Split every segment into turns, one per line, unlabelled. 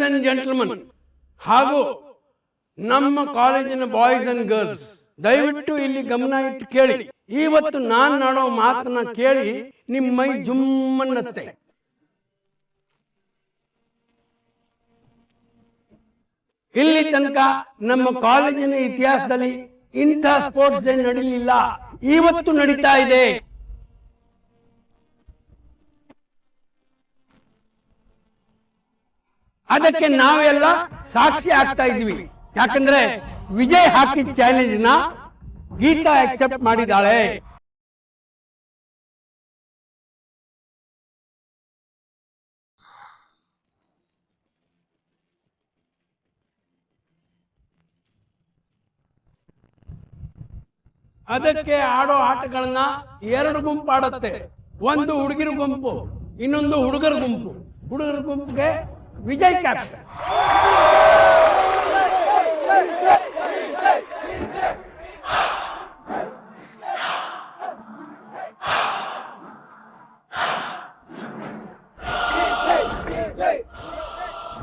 And gentleman ಹಾಗೂ ನಮ್ಮ ಕಾಲೇಜಿನ ಬಾಯ್ಸ್ ಅಂಡ್ ಗರ್ಲ್ಸ್, ದಯವಿಟ್ಟು ಇಲ್ಲಿ ಗಮನ ಇಟ್ಟು ಕೇಳಿ. ಇವತ್ತು ನಾನು ನಾಡೋ ಮಾತನ್ನ ಕೇಳಿ ನಿಮ್ಮ ಮೈ ಜುಮ್ಮನ್ನತ್ತೆ. ಇಲ್ಲಿ ತನಕ ನಮ್ಮ ಕಾಲೇಜಿನ ಇತಿಹಾಸದಲ್ಲಿ ಇಂಥ ಸ್ಪೋರ್ಟ್ಸ್ ಡೇ ನಡೀಲಿಲ್ಲ, ಇವತ್ತು ನಡೀತಾ ಇದೆ. ಅದಕ್ಕೆ ನಾವೆಲ್ಲ ಸಾಕ್ಷಿ ಆಗ್ತಾ ಇದ್ವಿ. ಯಾಕಂದ್ರೆ ವಿಜಯ್ ಹಾಕಿದ ಚಾಲೆಂಜ್ ನ ಗೀತಾ ಅಕ್ಸೆಪ್ಟ್ ಮಾಡಿದ್ದಾಳೆ. ಅದಕ್ಕೆ ಆಡೋ ಆಟಗಳನ್ನ ಎರಡು ಗುಂಪು ಆಡುತ್ತೆ. ಒಂದು ಹುಡುಗಿರ ಗುಂಪು, ಇನ್ನೊಂದು ಹುಡುಗರ ಗುಂಪು. ಹುಡುಗರ ಗುಂಪಿಗೆ ವಿಜಯ್ ಕ್ಯಾಪ್ಟನ್.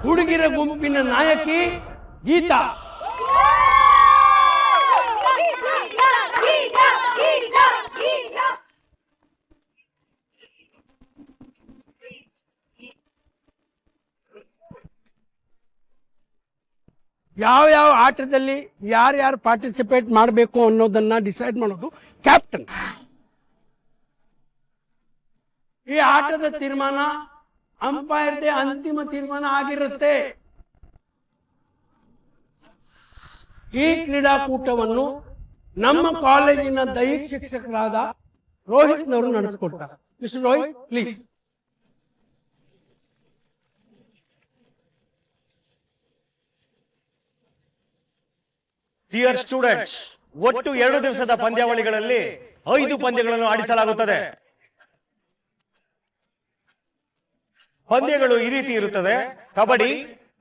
ಹುಡುಗಿರ ಗುಂಪಿನ ನಾಯಕಿ ಗೀತಾ. ಯಾವ ಆಟದಲ್ಲಿ ಯಾರ್ಯಾರು ಪಾರ್ಟಿಸಿಪೇಟ್ ಮಾಡಬೇಕು ಅನ್ನೋದನ್ನ ಡಿಸೈಡ್ ಮಾಡೋದು ಕ್ಯಾಪ್ಟನ್. ಈ ಆಟದ ತೀರ್ಮಾನ ಅಂಪೈರ್ದೇ ಅಂತಿಮ ತೀರ್ಮಾನ ಆಗಿರುತ್ತೆ. ಈ ಕ್ರೀಡಾಕೂಟವನ್ನು ನಮ್ಮ ಕಾಲೇಜಿನ ದೈಹಿಕ ಶಿಕ್ಷಕರಾದ ರೋಹಿತ್ನವರು ನಡೆಸಿಕೊಡ್ತಾರೆ. Mister Rohit, please.
Dear students, ಒಟ್ಟು 2 ದಿವಸದ ಪಂದ್ಯಾವಳಿಗಳಲ್ಲಿ 5 ಪಂದ್ಯಗಳನ್ನು ಆಡಿಸಲಾಗುತ್ತದೆ. ಪಂದ್ಯಗಳು ಈ ರೀತಿ ಇರುತ್ತದೆ: kabaddi,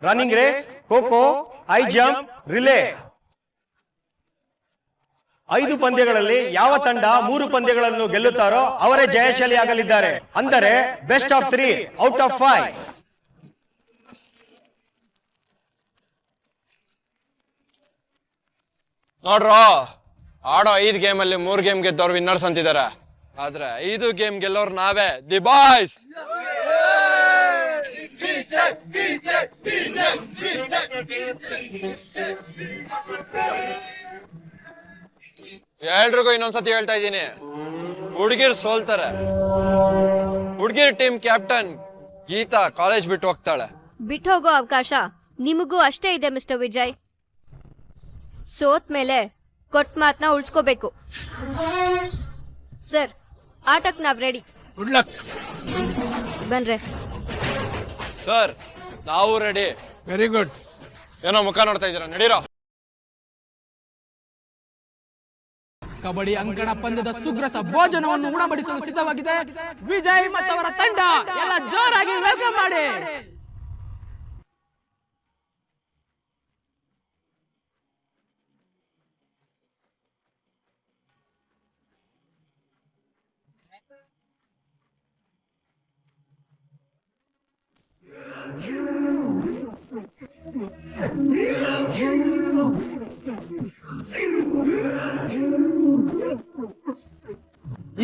running race, kho kho, high jump, relay. 5 ಪಂದ್ಯಗಳಲ್ಲಿ ಯಾವ ತಂಡ 3 ಪಂದ್ಯಗಳನ್ನು ಗೆಲ್ಲುತ್ತಾರೋ ಅವರೇ ಜಯಶಾಲಿ ಆಗಲಿದ್ದಾರೆ. ಅಂದರೆ ಬೆಸ್ಟ್ ಆಫ್ 3 ಔಟ್ ಆಫ್ 5.
ನೋಡ್ರೋ, ಆಡೋ 5 ಗೇಮ್ ಅಲ್ಲಿ 3 ಗೇಮ್ ಗೆದ್ದವ್ರು ವಿನ್ನರ್ಸ್ ಅಂತಿದ್ದಾರೆ. ಆದ್ರೆ 5 ಗೇಮ್ ಗೆಲ್ಲೋರು ನಾವೇ, ದಿ ಬಾಯ್ಸ್. ಎಲ್ರಿಗೂ ಇನ್ನೊಂದ್ಸತಿ ಹೇಳ್ತಾ ಇದ್ದೀನಿ, ಹುಡುಗಿರ್ ಸೋಲ್ತಾರೆ. ಹುಡುಗಿರ್ ಟೀಮ್ ಕ್ಯಾಪ್ಟನ್ ಗೀತಾ ಕಾಲೇಜ್ ಬಿಟ್ಟು ಹೋಗ್ತಾಳೆ.
ಬಿಟ್ಟು ಹೋಗೋ ಅವಕಾಶ ನಿಮಗೂ ಅಷ್ಟೇ ಇದೆ ಮಿಸ್ಟರ್ ವಿಜಯ್. ಸೋತ್ ಮೇಲೆ ಕೊಟ್ಟ ಮಾತನ್ನ ಉಳಿಸ್ಕೋಬೇಕು. ಸರ್, ಆಟಕ್ಕೆ ನಾವ್ ರೆಡಿ.
Good luck.
ಬನ್ರೆ
ಸರ್, ನಾವು ರೆಡಿ.
Very good.
ಏನೋ ಮುಖ ನೋಡ್ತಾ ಇದ್ದೀರಾ, ನಡೀರೋ.
ಕಬಡ್ಡಿ ಅಂಕಣ ಪಂದ್ಯದ ಸುಗ್ರಸ ಭೋಜನವನ್ನು ಉಣಬಡಿಸಲು ಸಿದ್ಧವಾಗಿದೆ ವಿಜಯ್ ಮತ್ತವರ ತಂಡ. ಎಲ್ಲ ಜೋರಾಗಿ ವೆಲ್ಕಮ್ ಮಾಡಿ.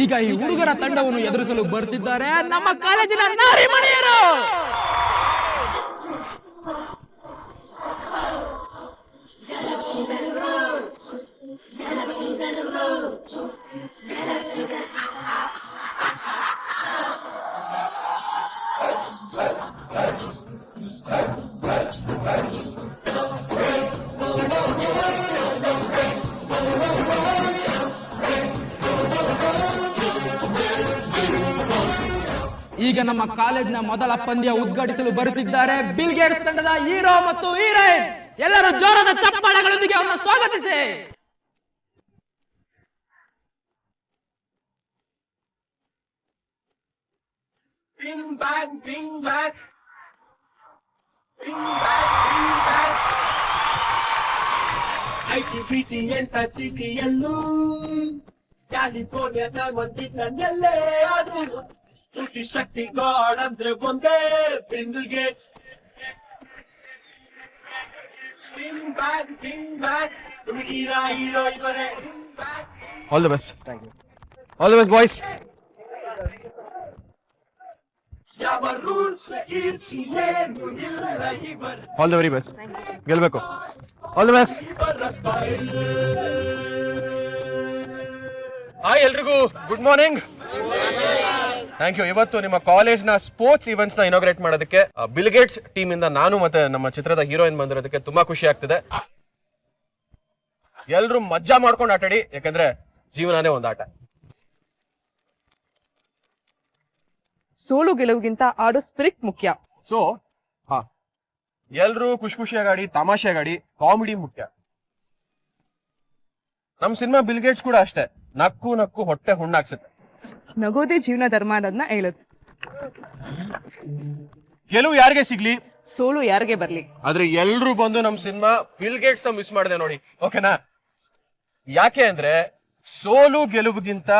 ಈಗ ಈ ಹುಡುಗರ ತಂಡವನ್ನು ಎದುರಿಸಲು ಬರ್ತಿದ್ದಾರೆ ನಮ್ಮ ಕಾಲೇಜಿನ ನಾರಿಮಣಿಯರು. ಈಗ ನಮ್ಮ ಕಾಲೇಜಿನ ಮೊದಲ ಪಂದ್ಯ ಉದ್ಘಾಟಿಸಲು ಬರುತ್ತಿದ್ದಾರೆ ಬಿಲ್ ಗೇಟ್ಸ್ ತಂಡದ ಹೀರೋ ಮತ್ತು ಹೀರೋಯಿನ್. ಎಲ್ಲರೂ ಜೋರಾದ ಚಪ್ಪಾಳೆಗಳೊಂದಿಗೆ ಅವರನ್ನು ಸ್ವಾಗತಿಸಿ.
Bing bang, bing bang. Bing bang, bing bang. ITPT ಎಂತ ಸಿಟಿಯಲ್ಲೂ ಕ್ಯಾಲಿಫೋರ್ನಿಯಾ ನಲ್ಲೇ ಅದು ಸ್ಫೂರ್ತಿ ಶಕ್ತಿ ಗಾಡ್ ಅಂದ್ರೆ ಒಂದೇ Bill Gates. Bing bang, bing bang. ಹುಡುಗಿರ ಹೀರೋ ಇವರೇ.
All the best all the best boys
ಯಾವ ರೂಲ್ಸ್ ಇರ್ಸಿ ಏನು ಇಲ್ಲ ಇವರ
ಆಲ್ ದ ವೆರಿ ಬೆಸ್ಟ್ ಗೆಲ್ಬೇಕು ಆಲ್ ದ ಬೆಸ್ಟ್
ಇವರ ಸ್ಟೈಲ್.
ಹಾಯ್ ಎಲ್ರಿಗೂ ಗುಡ್ ಮಾರ್ನಿಂಗ್ ಥ್ಯಾಂಕ್ ಯು. ಇವತ್ತು ನಿಮ್ಮ ಕಾಲೇಜ್ನ ಸ್ಪೋರ್ಟ್ಸ್ ಇವೆಂಟ್ಸ್ ನ ಇನಾಗ್ರೇಟ್ ಮಾಡೋದಕ್ಕೆ ಬಿಲ್ಗೇಟ್ಸ್ ಟೀಮ್ ಇಂದ ನಾನು ಮತ್ತೆ ನಮ್ಮ ಚಿತ್ರದ ಹೀರೋಯಿನ್ ಬಂದಿರೋದಕ್ಕೆ ತುಂಬಾ ಖುಷಿ ಆಗ್ತಿದೆ. ಎಲ್ರು ಮಜ್ಜಾ ಮಾಡ್ಕೊಂಡು ಆಟಾಡಿ, ಯಾಕಂದ್ರೆ ಜೀವನನೇ ಒಂದು ಆಟ.
ಸೋಲು ಗೆಲುವಿಗಿಂತ ಆಡೋ ಸ್ಪಿರಿಟ್ ಮುಖ್ಯ.
ಸೊ ಎಲ್ರು ಖುಷಿ ಖುಷಿಯಾಗಿ ಆಡಿ, ತಮಾಷೆಯಾಗಿ ಆಡಿ, ಕಾಮಿಡಿ ಮುಖ್ಯ. ನಮ್ ಸಿನಿಮಾ ಬಿಲ್ಗೇಟ್ಸ್ ಕೂಡ ಅಷ್ಟೇ, ನಕ್ಕು ನಕ್ಕು ಹೊಟ್ಟೆ ಹುಣ್ಣಾಕ್ಸುತ್ತೆ.
ನಗೋದೇ ಜೀವನ ಧರ್ಮ ಅನ್ನೋದನ್ನ ಹೇಳುದು.
ಗೆಲುವು ಯಾರಿಗೆ ಸಿಗ್ಲಿ,
ಸೋಲು ಯಾರಿಗೆ ಬರ್ಲಿ,
ಆದ್ರೆ ಎಲ್ರು ಬಂದು ನಮ್ ಸಿನಿಮಾ ಬಿಲ್ಗೇಟ್ಸ್ ಮಿಸ್ ಮಾಡಿದೆ ನೋಡಿ, ಓಕೆನಾ? ಯಾಕೆ ಅಂದ್ರೆ ಸೋಲು ಗೆಲುವಿಗಿಂತ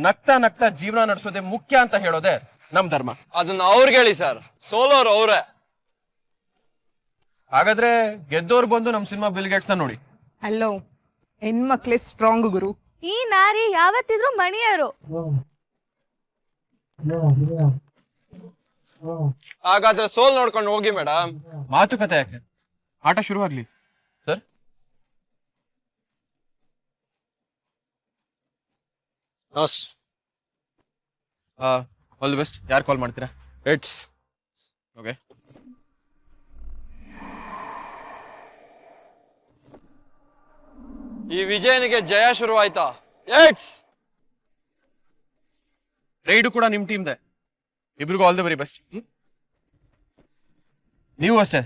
ನಗ್ತಾ ನಗ್ತಾ ಜೀವನ ನಡೆಸೋದೇ ಮುಖ್ಯ ಅಂತ ಹೇಳೋದೆ ನಮ್ ಧರ್ಮ.
ಅದನ್ನ ಅವ್ರಿಗೆ ಹೇಳಿ ಸರ್, ಸೋಲೋರು ಅವ್ರೆ.
ಹಾಗಾದ್ರೆ ಗೆದ್ದೋರ್ ಬಂದು ನಮ್ ಸಿನಿಮಾ ಬಿಲ್ಗೇಟ್ಸ್ ನ ನೋಡಿ.
ಅಲ್ಲೋ ಹೆಣ್ಮಕ್ಳೇ ಸ್ಟ್ರಾಂಗ್ ಗುರು.
ಈ ನಾರಿ ಯಾವತ್ತಿದ್ರು ಮಣಿಯರು.
ಹಾಗಾದ್ರೆ ಸೋಲ್ ನೋಡ್ಕೊಂಡು ಹೋಗಿ ಮೇಡಮ್.
ಮಾತುಕತೆ ಯಾಕೆ, ಆಟ ಶುರುವಾಗ್ಲಿ ಸರ್. All the best. ಯಾರು ಕಾಲ್ ಮಾಡ್ತೀರಾ?
It's
okay.
ಈ ವಿಜಯನಿಗೆ ಜಯ ಶುರುವಾಯ್ತಾ? ಇಟ್ಸ್
ರೈಡು ಕೂಡ ನಿಮ್ ಟೀಮ್ದೆ. ಇಬ್ರಿಗೂ ಆಲ್ ದಿ ವೆರಿ ಬೆಸ್ಟ್. ನೀವು ಅಷ್ಟೇ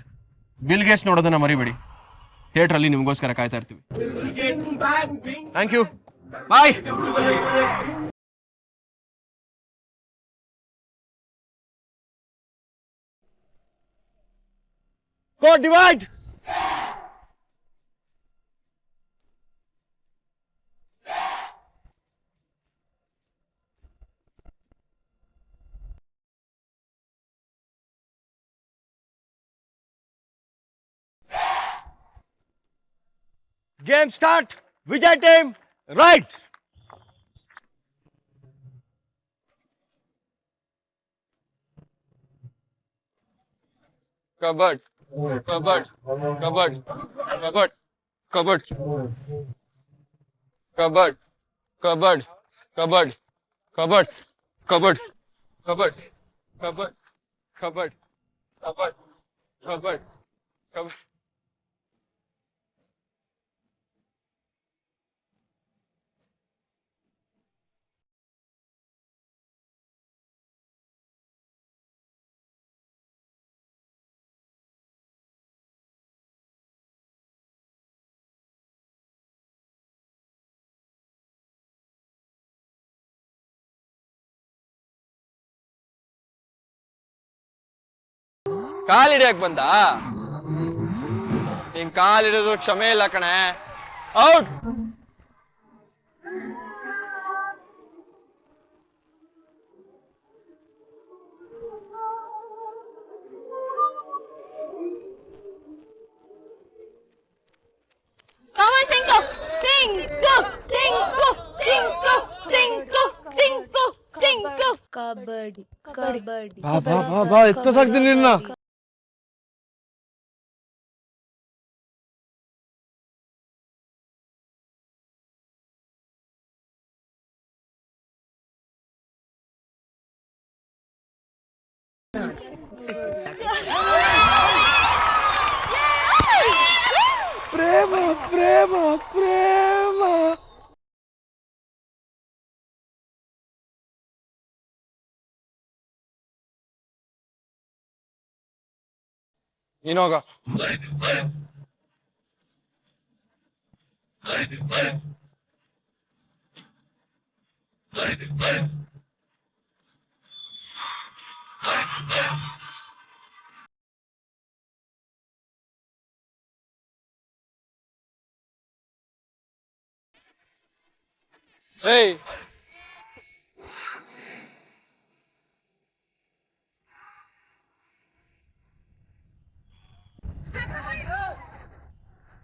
ಬಿಲ್ಗೇಟ್ಸ್ ನೋಡೋದನ್ನ ಮರಿಬೇಡಿ. ಥಿಯೇಟರ್ ಅಲ್ಲಿ ನಿಮ್ಗೋಸ್ಕರ ಕಾಯ್ತಾ ಇರ್ತೀವಿ. Thank you, bye.
Go divide. Game start. Vijay team, right.
ಕಬಡ್ ಕಬಡ್ ಕಬಡ್ ಕಬಡ್ ಕಬಡ್ ಕಬಡ್ ಕಬಡ್ ಕಬಡ್ ಕಬಡ್ ಕಬಡ್ ಕಬಡ್ ಕಬಡ್ ಕಬಡ್ ಕಬಡ್ ಕಬಡ್ ಕಬಡ್. ಕಾಲಿಡಿಯಕ್ ಬಂದ? ನಿನ್ ಕಾಲಿಡೋದು ಕ್ಷಮೆ ಇಲ್ಲ ಕಣೆ. ಔಟ್.
ಕಬಡ್ಡಿ ಕಬಡ್ಡಿ
ಬಾ ಎತ್ತಸಾಕ್ತೀನಿ ನಿನ್ನ. ಪ್ರೇಮ ಪ್ರೇಮ ಪ್ರೇಮ.
ನೀನೋಗ. ಏಯ್,